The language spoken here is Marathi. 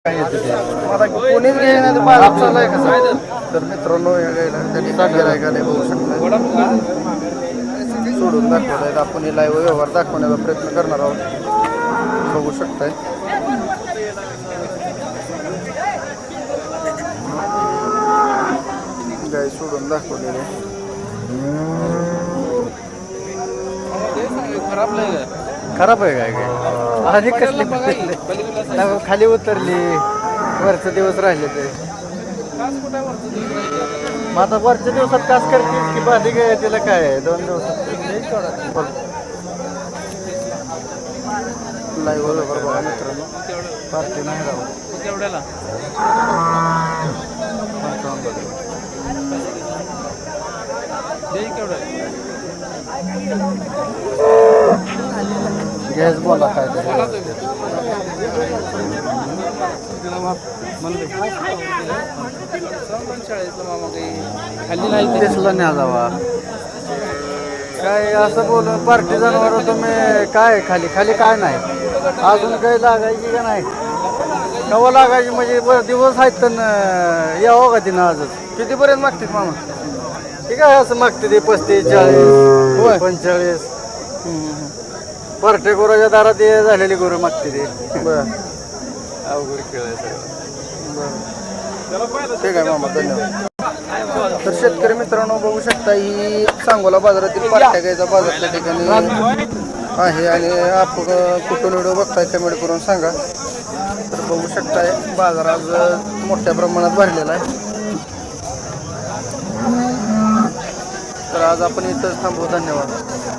मला कोणीच घेणार बाजार चाललाय कसं तर मित्रांनो या गायला त्यांनी गिरायकाने बघू शकतो सोडून दाखवलाय आपण हे लाईव्ह व्यवहार दाखवण्याचा प्रयत्न करणार आहोत बघू शकताय गाय सोडून दाखवलेले खराब आहे काय काय आधी कसली खाली उतरली वरचे दिवस राहिले ते मग आता वरच्या दिवसात कास करतील की बाधी काय तिला काय आहे 2 दिवसात लाईव्ह बरोबर बघा मित्रांनो पार्टी नाही राहू तेवढ्याला गॅस बोला काय खाली नाही दिसला नाही जावा काय असं बोलून पार्टी जनावर तुम्ही काय खाली खाली काय नाही अजून काही लागायची का नाही कवा लागायची म्हणजे दिवस आहेत तर यावं का तिनं आजच कितीपर्यंत मागतील मामा ठीक आहे असं मागते ते 35 40 45 पार्टे गुराच्या दारात झालेली गुरु मागते ते बरं अवघड खेळ आहे बरं ठीक आहे मामा धन्यवाद तर शेतकरी मित्रांनो बघू शकता ही सांगोला बाजारातील पार्ट्या गायचा बाजार त्या ठिकाणी आहे आणि आपण कुठून व्हिडिओ बघताय कमेंट करून सांगा तर बघू शकताय बाजार आज मोठ्या प्रमाणात भरलेला आहे तर आज आपण इथंच थांबू धन्यवाद